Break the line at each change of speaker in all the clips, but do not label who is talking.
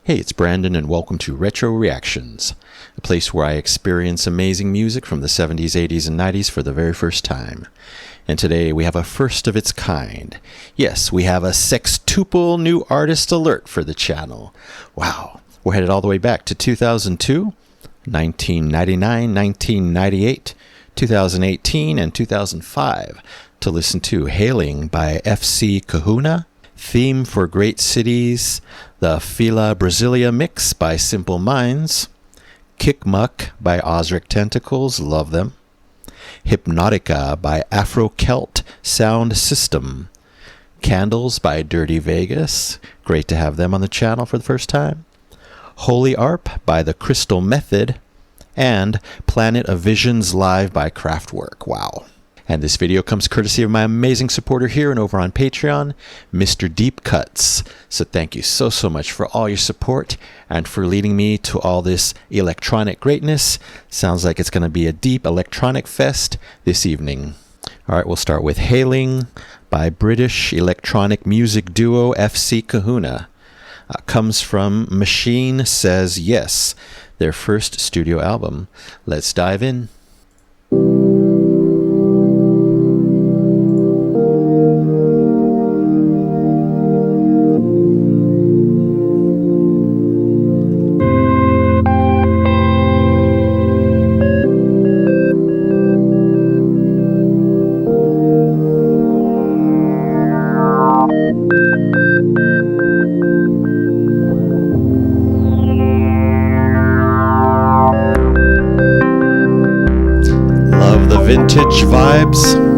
Hey, it's Brandon, and welcome to Retro Reactions, a place where I experience amazing music from the 70s, 80s, and 90s for the very first time. And today we have a first of its kind. Yes, we have a sextuple new artist alert for the channel. Wow, we're headed all the way back to 2002, 1999, 1998, 2018, and 2005 to listen to Hailing by FC Kahuna, Theme for Great Cities, the Fila Brasilia Mix by Simple Minds, Kick Muck by Osric Tentacles, love them, Hypnotica by Afro Celt Sound System, Candles by Dirty Vegas, great to have them on the channel for the first time, Holy Arp by The Crystal Method, and Planet of Visions Live by Kraftwerk. Wow. And this video comes courtesy of my amazing supporter here and over on Patreon, Mr. Deep Cuts. So thank you so much for all your support and for leading me to all this electronic greatness. Sounds like it's going to be a deep electronic fest this evening. All right, we'll start with Hailing by British electronic music duo FC Kahuna. Comes from Machine Says Yes, their first studio album. Let's dive in. Vintage vibes.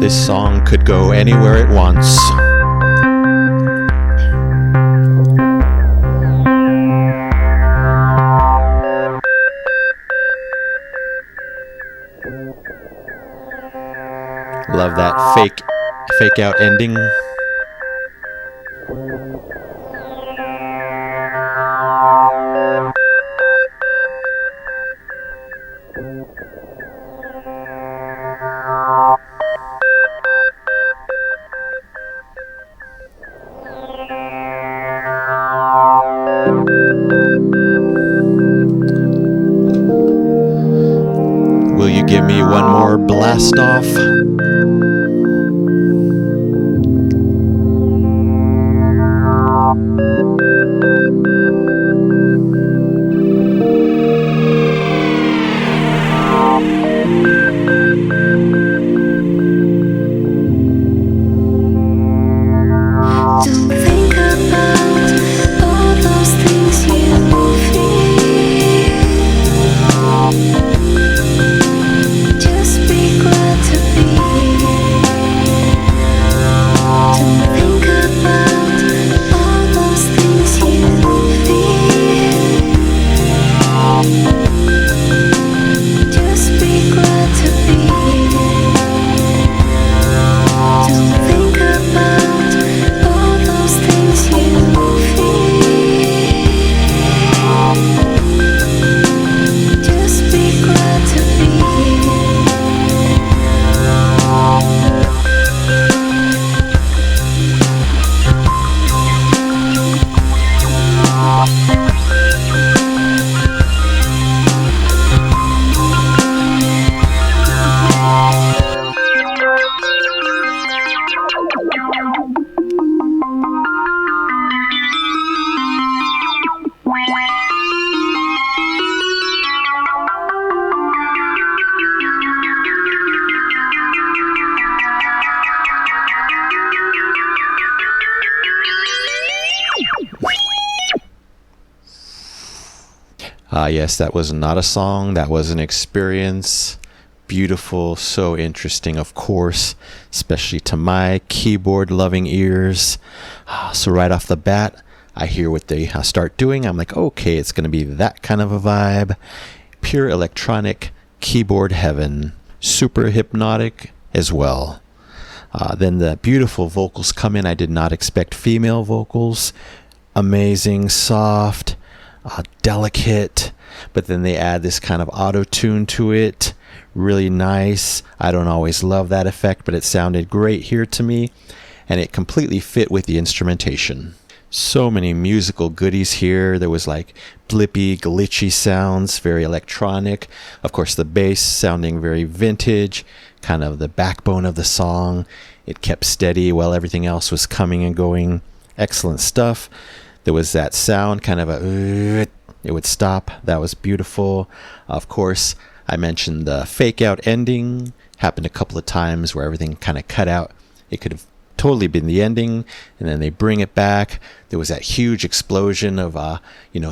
This song could go anywhere it wants. Love that fake out ending. Will you give me one more blast off? Yes, that was not a song, that was an experience. Beautiful, so interesting, of course, especially to my keyboard-loving ears. So right off the bat, I hear what they start doing. I'm like, okay, it's going to be that kind of a vibe. Pure electronic keyboard heaven. Super hypnotic as well. Then the beautiful vocals come in. I did not expect female vocals. Amazing, soft, delicate. But then they add this kind of auto-tune to it. Really nice. I don't always love that effect, but it sounded great here to me. And it completely fit with the instrumentation. So many musical goodies here. There was like blippy, glitchy sounds, very electronic. Of course, the bass sounding very vintage, kind of the backbone of the song. It kept steady while everything else was coming and going. Excellent stuff. There was that sound, kind of it would stop. That was beautiful. Of course, I mentioned the fake out ending. Happened a couple of times where everything kind of cut out. It could have totally been the ending, and then they bring it back. There was that huge explosion of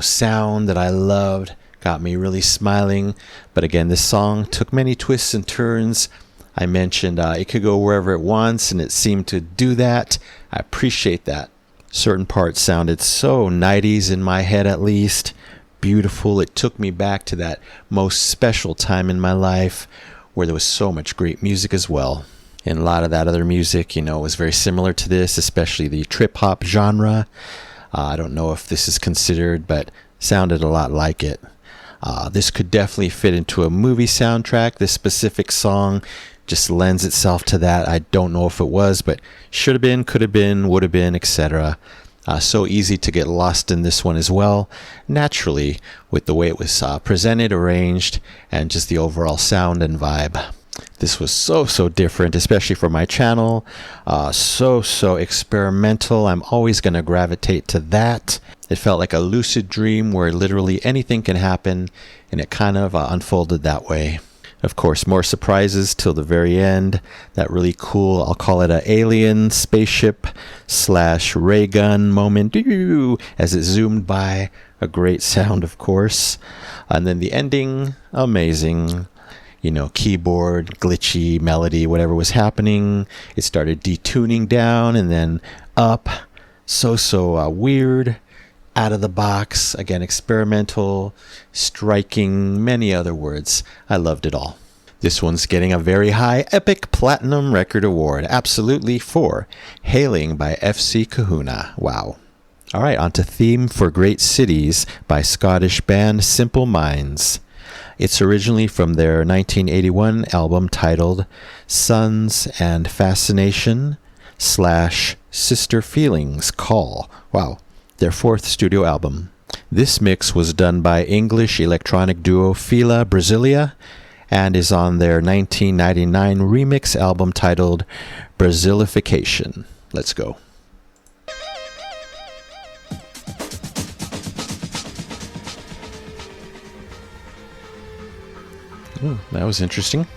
sound that I loved. Got me really smiling. But again, this song took many twists and turns. I mentioned it could go wherever it wants, and it seemed to do that. I appreciate that. Certain parts sounded so 90s in my head, at least. Beautiful. It took me back to that most special time in my life where there was so much great music as well. And a lot of that other music, was very similar to this, especially the trip-hop genre. I don't know if this is considered, but sounded a lot like it. This could definitely fit into a movie soundtrack. This specific song just lends itself to that. I don't know if it was, but should have been, could have been, would have been, etc. So easy to get lost in this one as well, naturally, with the way it was presented, arranged, and just the overall sound and vibe. This was so different, especially for my channel. So experimental. I'm always going to gravitate to that. It felt like a lucid dream where literally anything can happen, and it kind of unfolded that way. Of course, more surprises till the very end. That really cool, I'll call it an alien spaceship / ray gun moment as it zoomed by. A great sound, of course. And then the ending, amazing. keyboard, glitchy melody, whatever was happening. It started detuning down and then up. So weird, out of the box, again, experimental, striking, many other words. I loved it all. This one's getting a very high Epic Platinum Record Award, absolutely, for Hailing by FC Kahuna. Wow. All right, on to Theme for Great Cities by Scottish band Simple Minds. It's originally from their 1981 album titled Sons and Fascination / Sister Feelings Call. Wow, their fourth studio album. This mix was done by English electronic duo Fila Brasilia and is on their 1999 remix album titled Brazilification. Let's go. Ooh, that was interesting.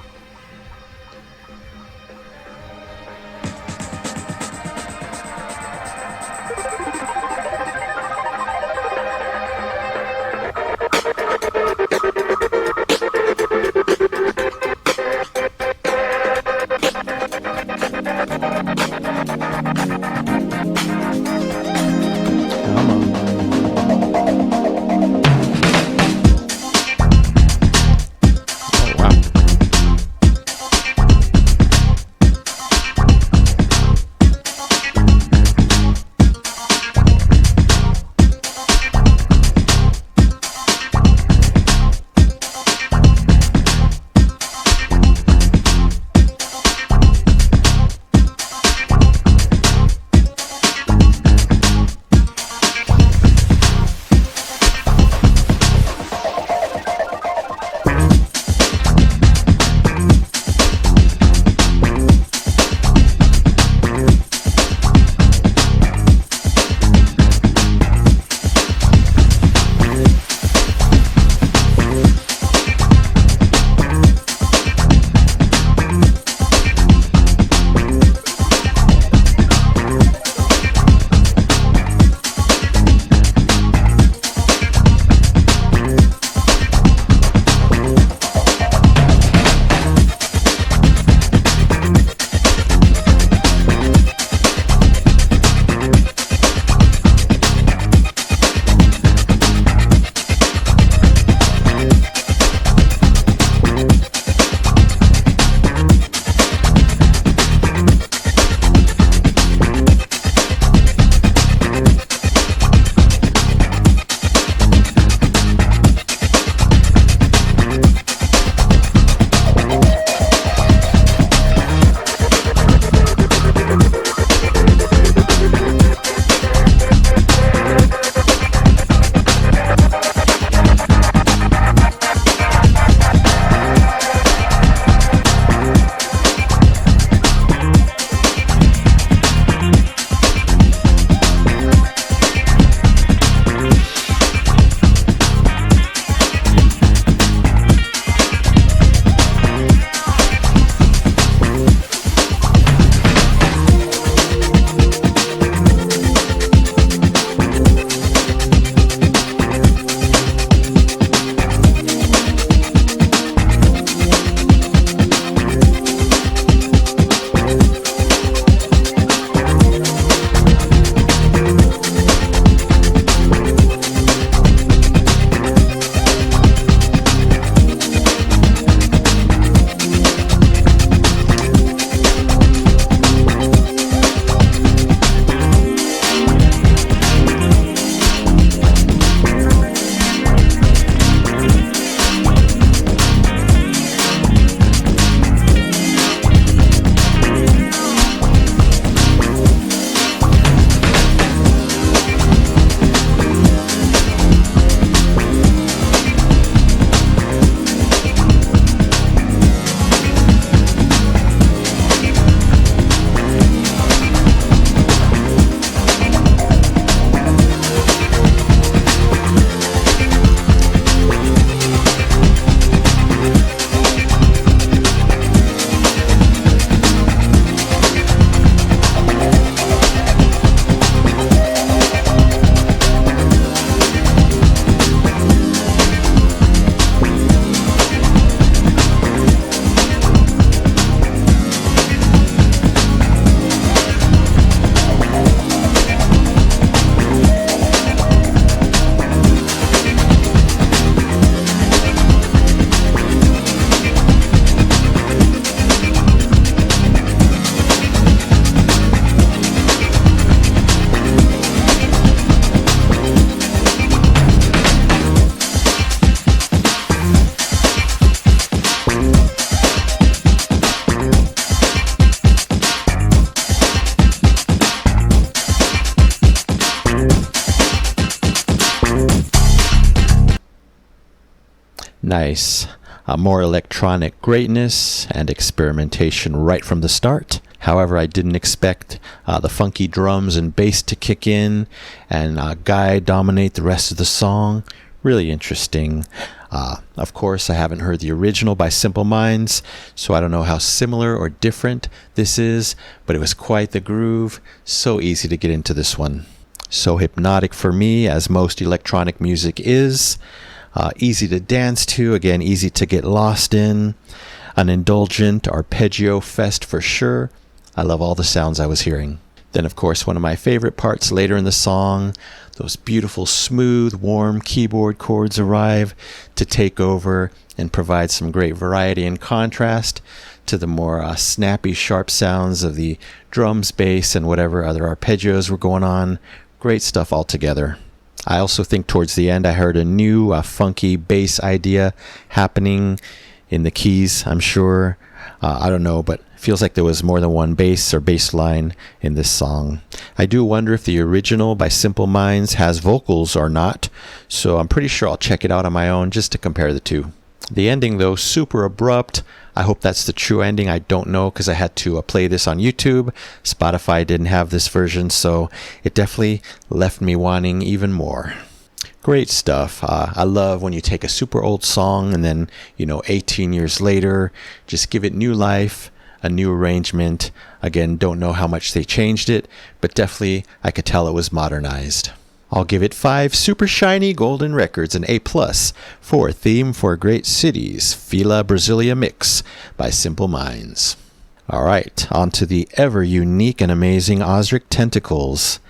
Nice. More electronic greatness and experimentation right from the start. However, I didn't expect the funky drums and bass to kick in and Guy dominate the rest of the song. Really interesting. Of course, I haven't heard the original by Simple Minds, so I don't know how similar or different this is, but it was quite the groove. So easy to get into this one. So hypnotic for me, as most electronic music is. Easy to dance to, again, easy to get lost in. An indulgent arpeggio fest for sure. I love all the sounds I was hearing. Then, of course, one of my favorite parts later in the song, those beautiful, smooth, warm keyboard chords arrive to take over and provide some great variety and contrast to the more snappy, sharp sounds of the drums, bass, and whatever other arpeggios were going on. Great stuff altogether. I also think towards the end I heard a new funky bass idea happening in the keys, I'm sure. I don't know, but it feels like there was more than one bass or bass line in this song. I do wonder if the original by Simple Minds has vocals or not, so I'm pretty sure I'll check it out on my own just to compare the two. The ending, though, super abrupt. I hope that's the true ending. I don't know because I had to play this on YouTube. Spotify didn't have this version, so it definitely left me wanting even more. Great stuff. I love when you take a super old song and then, 18 years later, just give it new life, a new arrangement. Again, don't know how much they changed it, but definitely I could tell it was modernized. I'll give it 5 super shiny golden records, an A+ for Theme for Great Cities, Fila Brasilia Mix by Simple Minds. All right, on to the ever unique and amazing Osric Tentacles.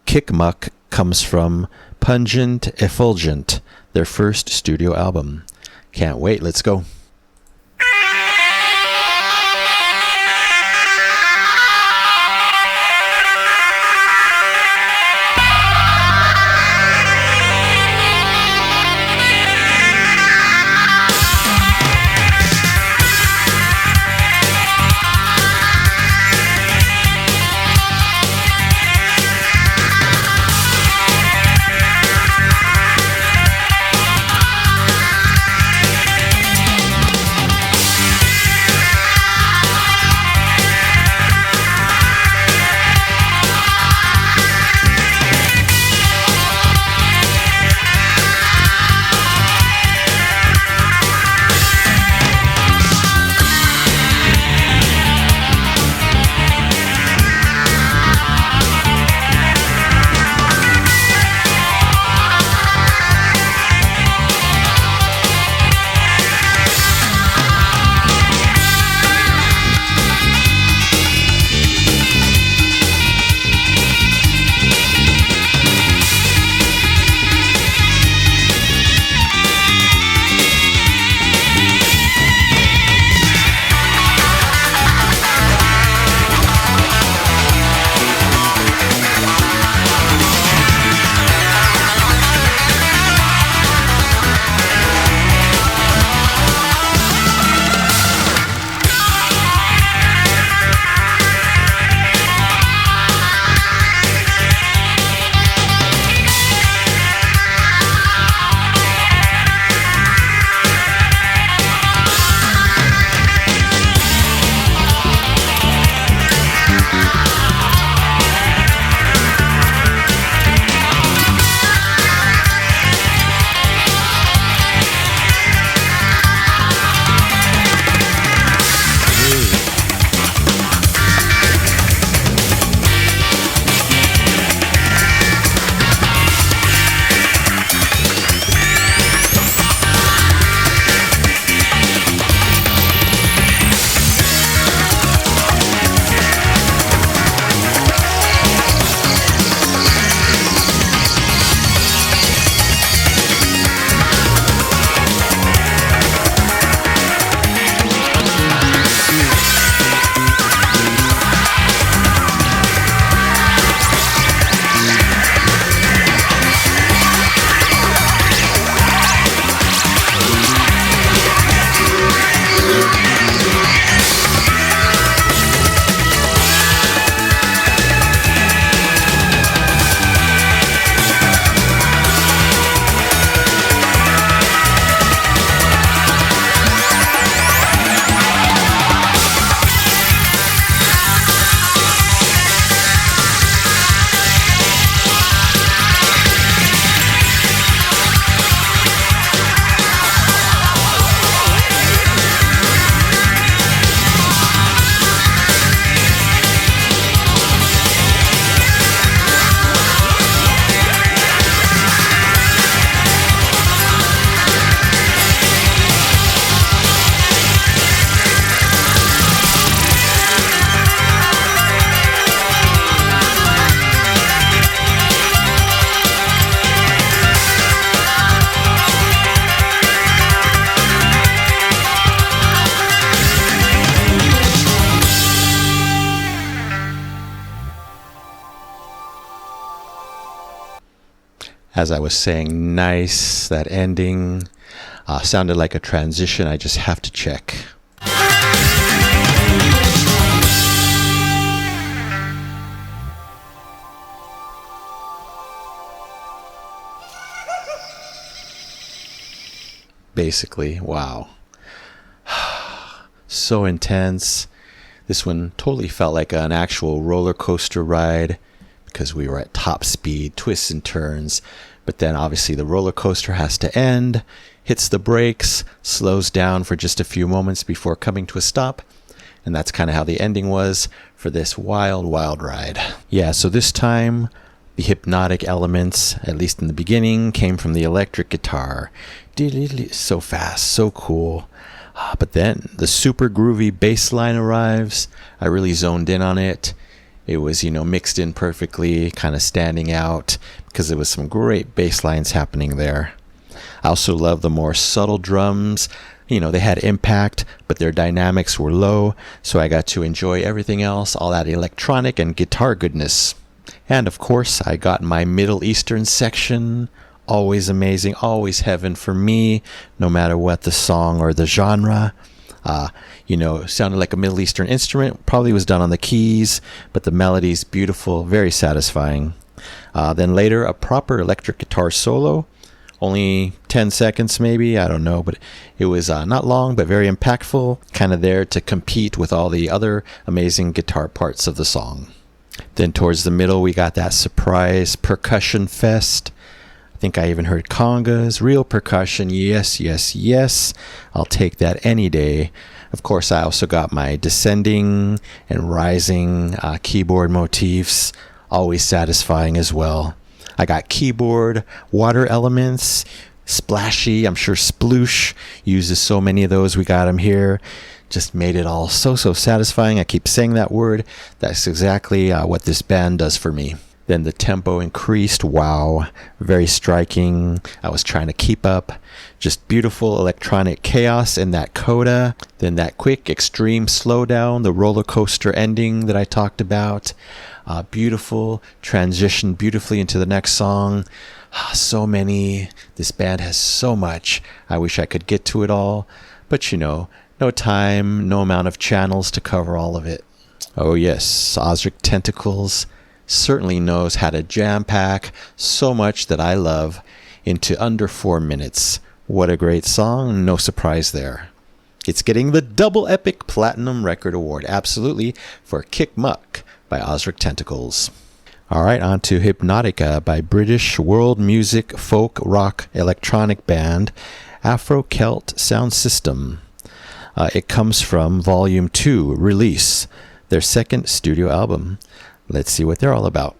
Kick Muck comes from Pungent Effulgent, their first studio album. Can't wait, let's go. As I was saying, nice. That ending sounded like a transition. I just have to check. Basically, wow. So intense. This one totally felt like an actual roller coaster ride because we were at top speed, twists and turns. But then obviously the roller coaster has to end, hits the brakes, slows down for just a few moments before coming to a stop. And that's kind of how the ending was for this wild, wild ride. Yeah, so this time the hypnotic elements, at least in the beginning, came from the electric guitar. So fast, so cool. But then the super groovy bass line arrives. I really zoned in on it. It was, mixed in perfectly, kind of standing out because there was some great bass lines happening there. I also love the more subtle drums. They had impact, but their dynamics were low, so I got to enjoy everything else, all that electronic and guitar goodness. And of course, I got my Middle Eastern section. Always amazing, always heaven for me, no matter what the song or the genre. Sounded like a Middle Eastern instrument, probably was done on the keys, but the melody's beautiful, very satisfying. Then later, a proper electric guitar solo, only 10 seconds maybe, I don't know, but it was not long, but very impactful, kind of there to compete with all the other amazing guitar parts of the song. Then towards the middle, we got that surprise percussion fest. I think I even heard congas, real percussion, yes, yes, yes. I'll take that any day. Of course, I also got my descending and rising keyboard motifs, always satisfying as well. I got keyboard, water elements, splashy, I'm sure sploosh uses so many of those. We got them here. Just made it all so satisfying. I keep saying that word. That's exactly what this band does for me. Then the tempo increased. Wow, very striking. I was trying to keep up. Just beautiful electronic chaos in that coda. Then that quick extreme slowdown, the roller coaster ending that I talked about. Beautiful transition beautifully into the next song. So many. This band has so much. I wish I could get to it all. But no time, no amount of channels to cover all of it. Oh yes, Osric Tentacles certainly knows how to jam-pack so much that I love into under 4 minutes. What a great song, no surprise there. It's getting the Double Epic Platinum Record Award, absolutely, for Kick Muck by Osric Tentacles. Alright, on to Hypnotica by British world music, folk, rock, electronic band Afro-Celt Sound System. It comes from Volume 2 release, their second studio album. Let's see what they're all about.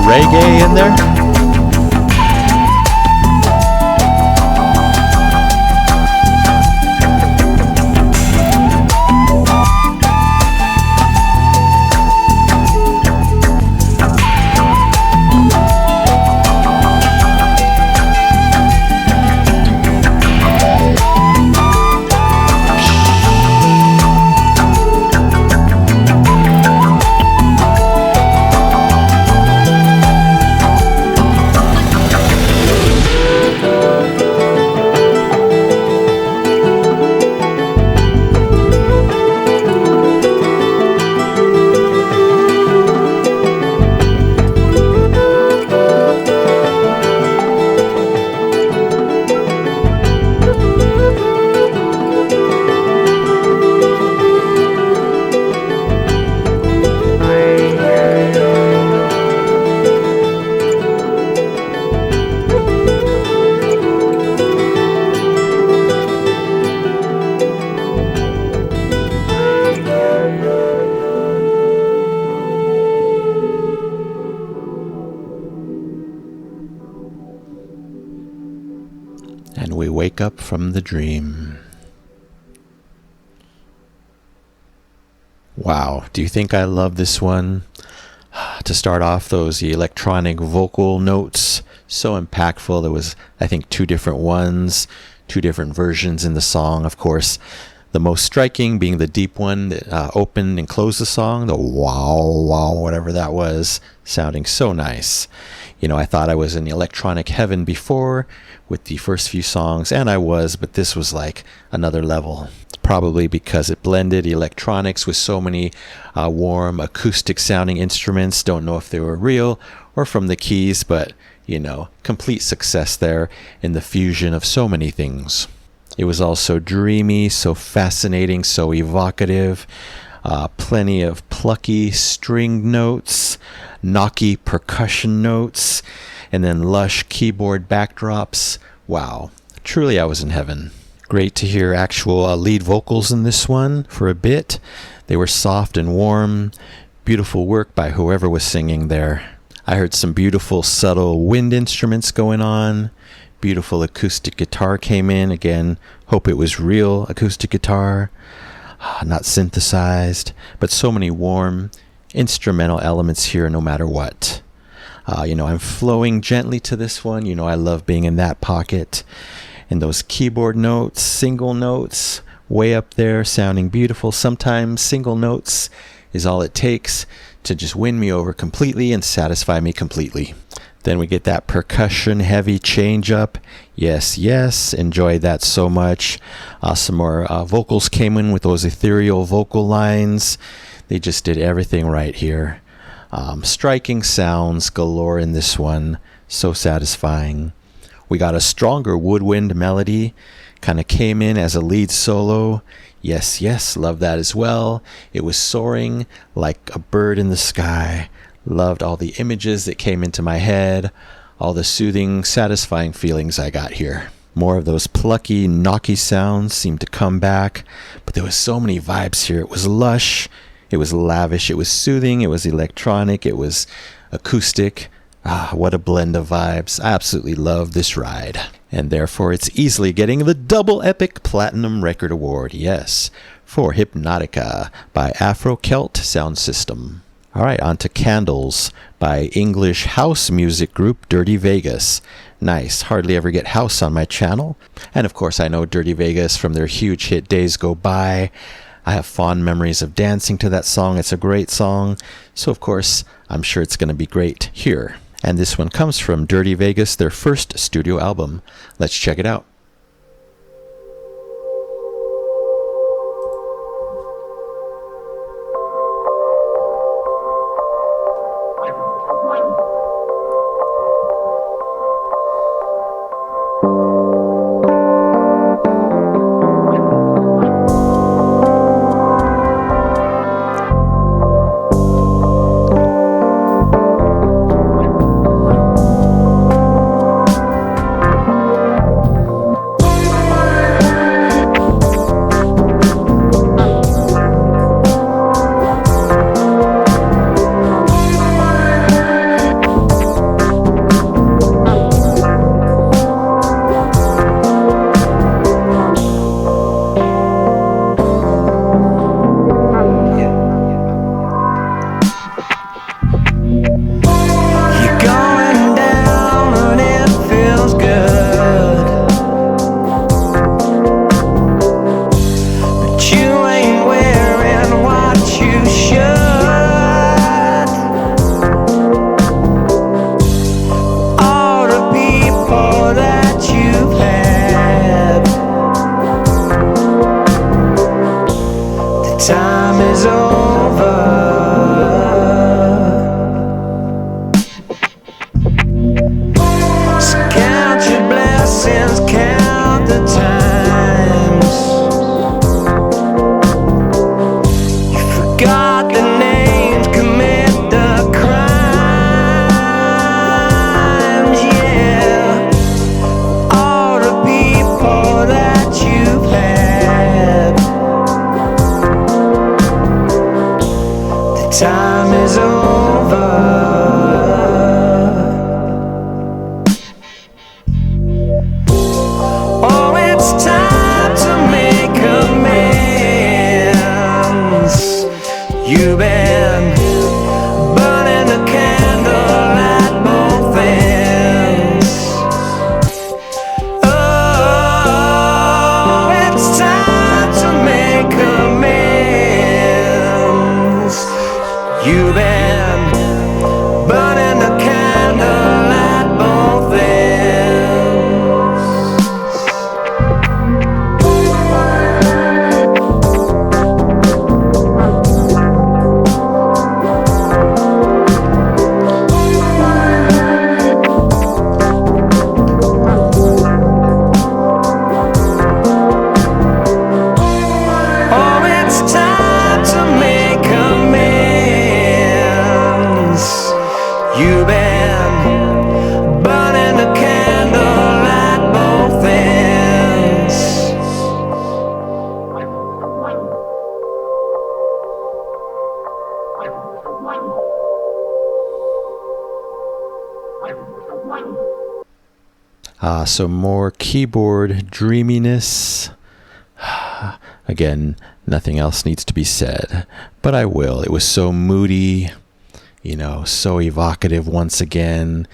reggae in there. And we wake up from the dream. Wow, do you think I love this one? To start off, those electronic vocal notes, so impactful. There was, I think, 2 different ones, 2 different versions in the song. Of course, the most striking being the deep one that opened and closed the song, the wow, wow, whatever that was, sounding so nice. You know, I thought I was in electronic heaven before with the first few songs, and I was, but this was like another level. Probably because it blended electronics with so many warm acoustic sounding instruments. Don't know if they were real or from the keys, but, you know, complete success there in the fusion of so many things. It was also dreamy, so fascinating, so evocative. Plenty of plucky string notes, knocky percussion notes, and then lush keyboard backdrops. Wow, truly I was in heaven. Great to hear actual lead vocals in this one for a bit. They were soft and warm. Beautiful work by whoever was singing there. I heard some beautiful subtle wind instruments going on. Beautiful acoustic guitar came in. Again, hope it was real acoustic guitar, not synthesized, but so many warm instrumental elements here no matter what. You know, I'm flowing gently to this one. You know, I love being in that pocket. And those keyboard notes, single notes, way up there, sounding beautiful. Sometimes single notes is all it takes to just win me over completely and satisfy me completely. Then we get that percussion heavy change up. Yes, yes, enjoyed that so much. Some more vocals came in with those ethereal vocal lines. They just did everything right here. Striking sounds galore in this one. So satisfying. We got a stronger woodwind melody. Kind of came in as a lead solo. Yes, yes, love that as well. It was soaring like a bird in the sky. Loved all the images that came into my head, all the soothing, satisfying feelings I got here. More of those plucky, knocky sounds seemed to come back, but there was so many vibes here. It was lush, it was lavish, it was soothing, it was electronic, it was acoustic. What a blend of vibes. I absolutely love this ride. And therefore it's easily getting the Double Epic Platinum Record Award, yes, for Hypnotica by Afro Celt Sound System. All right, on to Candles by English house music group Dirty Vegas. Nice, hardly ever get house on my channel. And of course I know Dirty Vegas from their huge hit Days Go By. I have fond memories of dancing to that song. It's a great song. So of course, I'm sure it's going to be great here. And this one comes from Dirty Vegas, their first studio album. Let's check it out.
time is over. So count your blessings, count the times. You forgot the names, commit the crimes, yeah. All the people that you've had. The time is over. Oh, it's time to make amends. You've been burning a candle at both ends. Oh, it's time to make amends. You've been burning a candle at both ends. Oh, it's time to make amends. You've been burning a candle at both ends.
Some more keyboard dreaminess. Again, nothing else needs to be said, but I will. It was so moody, so evocative once again.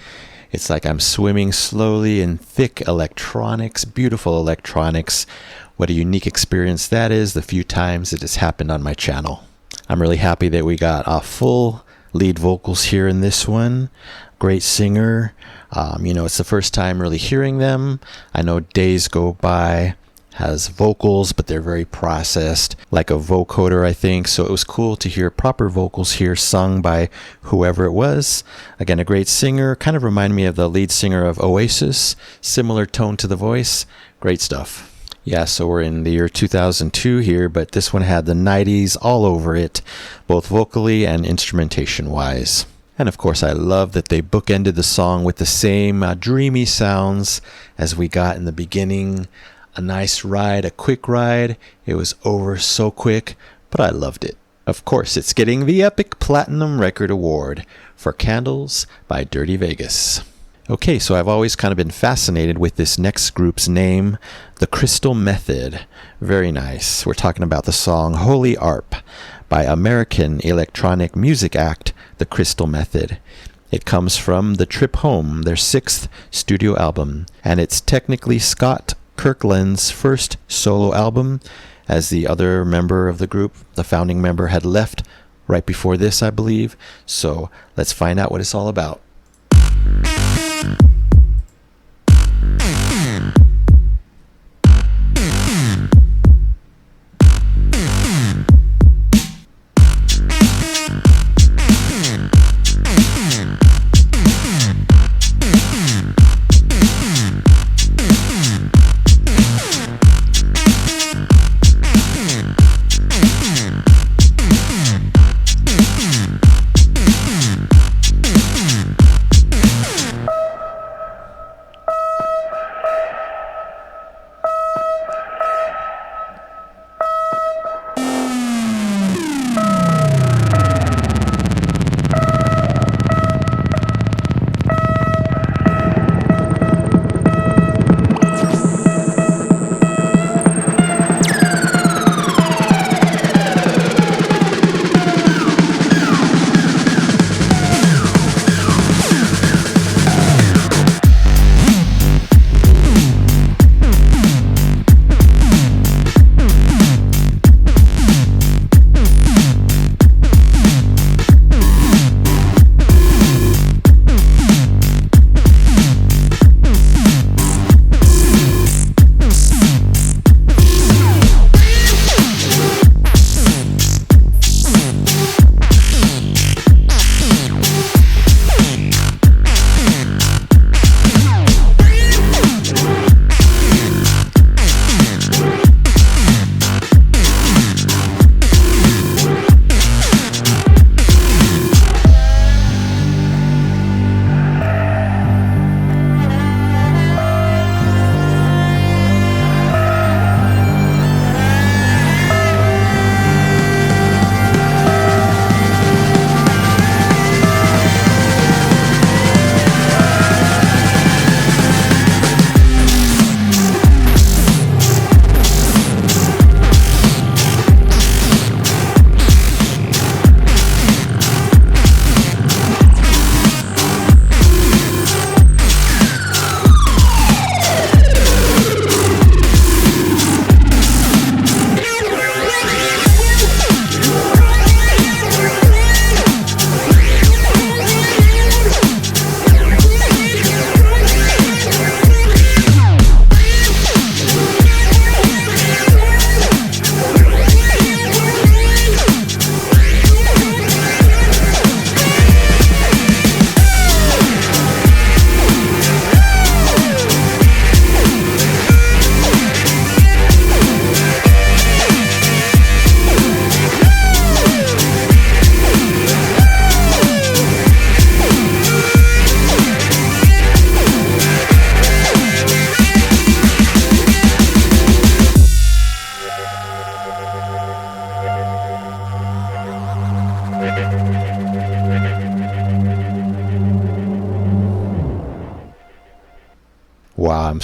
It's like I'm swimming slowly in thick electronics, beautiful electronics. What a unique experience that is, the few times it has happened on my channel. I'm really happy that we got full lead vocals here in this one. Great singer. It's the first time really hearing them. I know Days Go By has vocals, but they're very processed, like a vocoder, I think. So it was cool to hear proper vocals here sung by whoever it was. Again, a great singer. Kind of reminded me of the lead singer of Oasis. Similar tone to the voice. Great stuff. Yeah, so we're in the year 2002 here, but this one had the 90s all over it, both vocally and instrumentation-wise. And of course, I love that they bookended the song with the same dreamy sounds as we got in the beginning. A nice ride, a quick ride. It was over so quick, but I loved it. Of course, it's getting the Epic Platinum Record Award for Candles by Dirty Vegas. Okay, so I've always kind of been fascinated with this next group's name, The Crystal Method. Very nice. We're talking about the song Holy Arp by American electronic music act, The Crystal Method. It comes from The Trip Home, their 6th studio album, and it's technically Scott Kirkland's first solo album, as the other member of the group, the founding member, had left right before this, I believe. So let's find out what it's all about.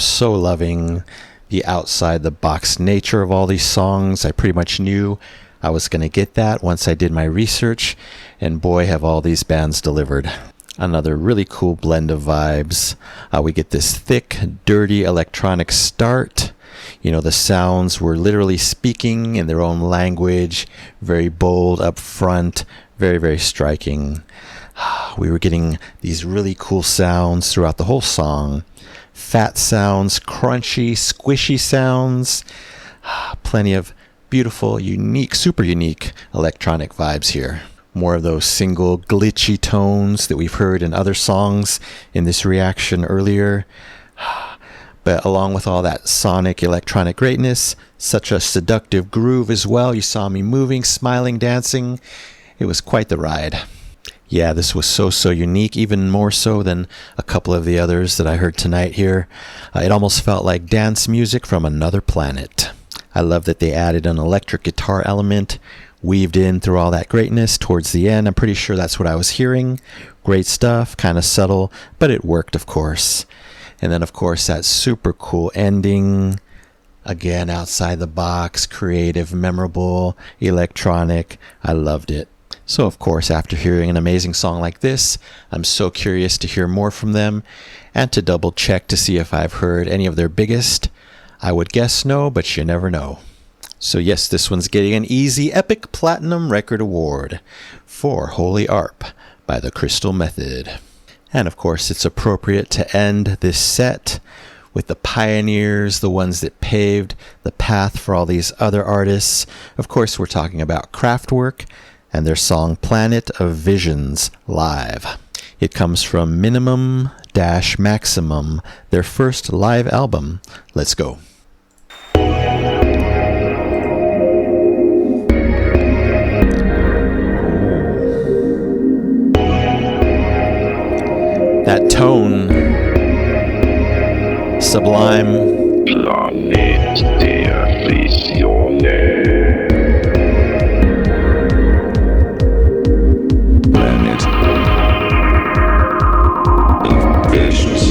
so loving the outside the box nature of all these songs. I pretty much knew I was going to get that once I did my research, and boy, have all these bands delivered. Another really cool blend of vibes. We get this thick, dirty electronic start. You know, the sounds were literally speaking in their own language, very bold up front, very, very striking. We were getting these really cool sounds throughout the whole song. Fat sounds, crunchy, squishy sounds. Plenty of beautiful, unique, super unique electronic vibes here. More of those single glitchy tones that we've heard in other songs in this reaction earlier. But along with all that sonic electronic greatness, such a seductive groove as well. You saw me moving, smiling, dancing. It was quite the ride. Yeah, this was so unique, even more so than a couple of the others that I heard tonight here. It almost felt like dance music from another planet. I love that they added an electric guitar element weaved in through all that greatness towards the end. I'm pretty sure that's what I was hearing. Great stuff, kind of subtle, but it worked, of course. And then, of course, that super cool ending. Again, outside the box, creative, memorable, electronic. I loved it. So, of course, after hearing an amazing song like this, I'm so curious to hear more from them and to double check to see if I've heard any of their biggest. I would guess no, but you never know. So yes, this one's getting an easy Epic Platinum Record Award for Holy Arp by the Crystal Method. And of course, it's appropriate to end this set with the pioneers, the ones that paved the path for all these other artists. Of course, we're talking about Kraftwerk and their song Planet of Visions Live. It comes from Minimum-Maximum, their first live album. Let's go. That tone, sublime.
Planet der Visionen. Planet of Visions.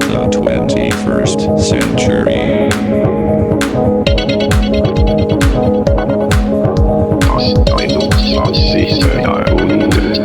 The 21st century. Das 21. Jahrhundert.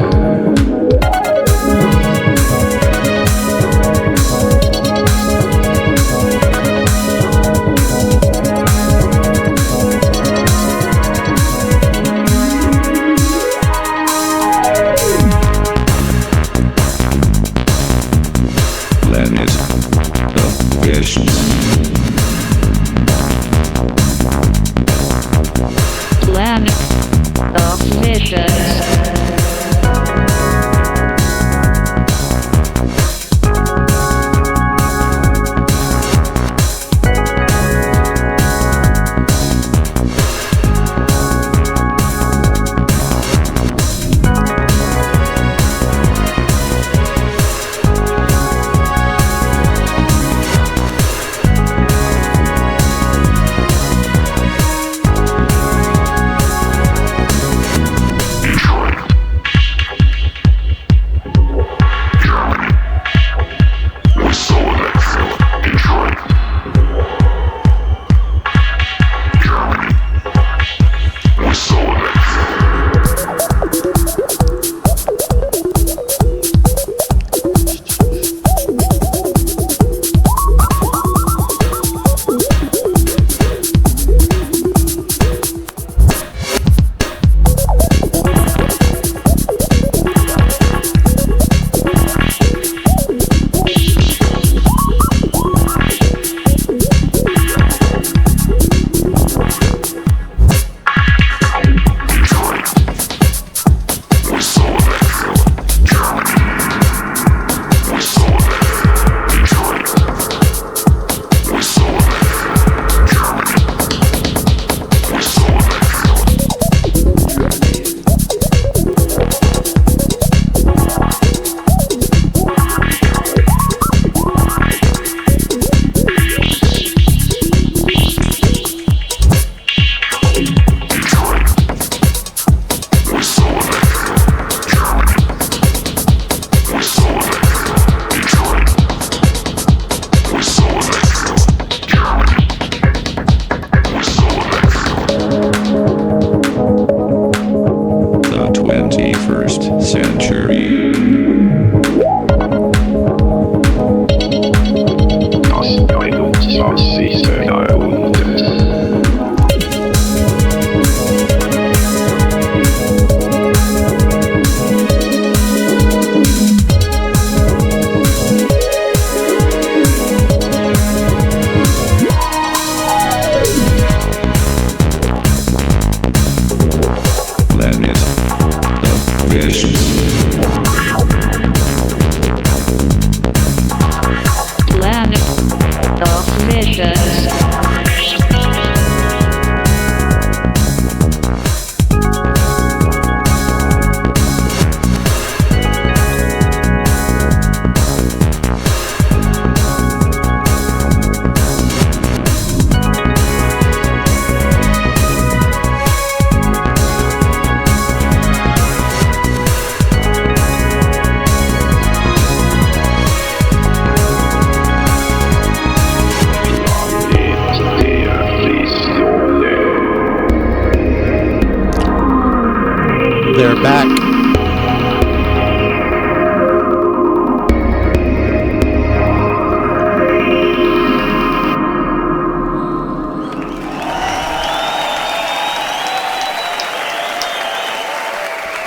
back.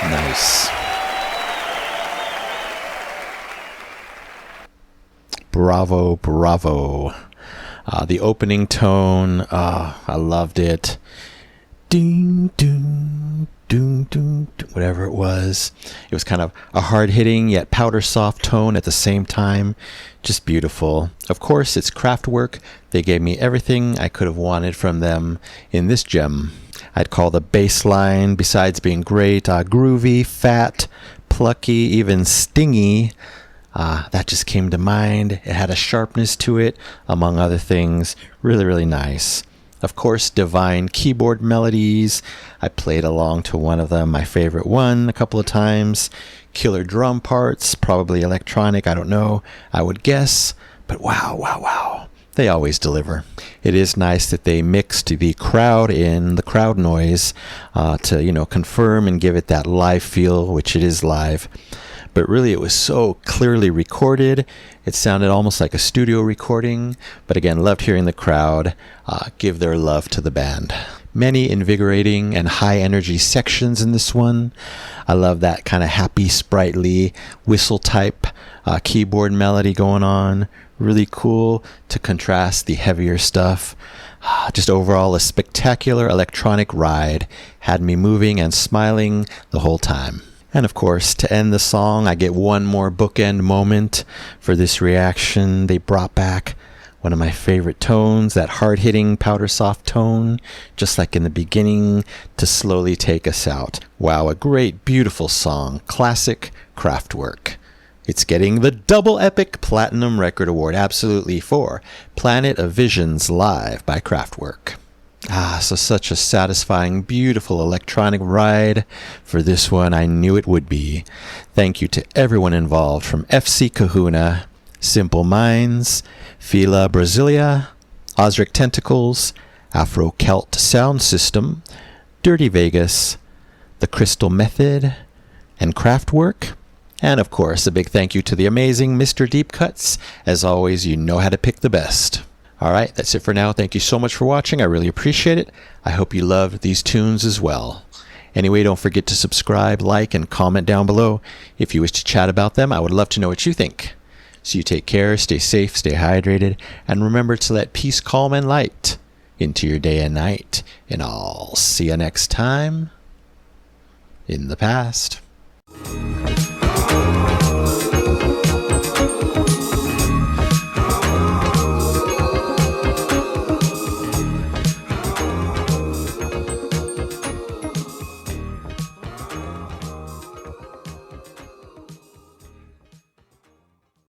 Nice. Bravo, bravo. The opening tone, I loved it. Ding, ding, ding, ding, whatever it was. It was kind of a hard-hitting yet powder-soft tone at the same time. Just beautiful. Of course, it's Kraftwerk. They gave me everything I could have wanted from them in this gem. I'd call the bass line, besides being great, groovy, fat, plucky, even stingy. That just came to mind. It had a sharpness to it, among other things. Really, really nice. Of course, divine keyboard melodies. I played along to one of them, my favorite one, a couple of times. Killer drum parts, probably electronic, I don't know. I would guess. But wow, wow, wow. They always deliver. It is nice that they mixed the crowd in, the crowd noise, to, confirm and give it that live feel, which it is live. But really, it was so clearly recorded. It sounded almost like a studio recording. But again, loved hearing the crowd give their love to the band. Many invigorating and high energy sections in this one. I love that kind of happy, sprightly whistle type keyboard melody going on. Really cool to contrast the heavier stuff. Just overall a spectacular electronic ride. Had me moving and smiling the whole time. And of course, to end the song, I get one more bookend moment for this reaction. They brought back one of my favorite tones, that hard-hitting powder soft tone, just like in the beginning, to slowly take us out. Wow, a great, beautiful song. Classic Kraftwerk. It's getting the double epic platinum record award, absolutely, for Planet of Visions Live by Kraftwerk. So such a satisfying, beautiful electronic ride. For this one, I knew it would be. Thank you to everyone involved, from FC Kahuna, Simple Minds, Fila Brasilia, Osric Tentacles, Afro Celt Sound System, Dirty Vegas, The Crystal Method, and Kraftwerk. And of course, a big thank you to the amazing Mr. Deep Cuts. As always, you know how to pick the best. All right, that's it for now. Thank you so much for watching. I really appreciate it. I hope you loved these tunes as well. Anyway, don't forget to subscribe, like, and comment down below. If you wish to chat about them, I would love to know what you think. So you take care, stay safe, stay hydrated, and remember to let peace, calm, and light into your day and night. And I'll see you next time in the past.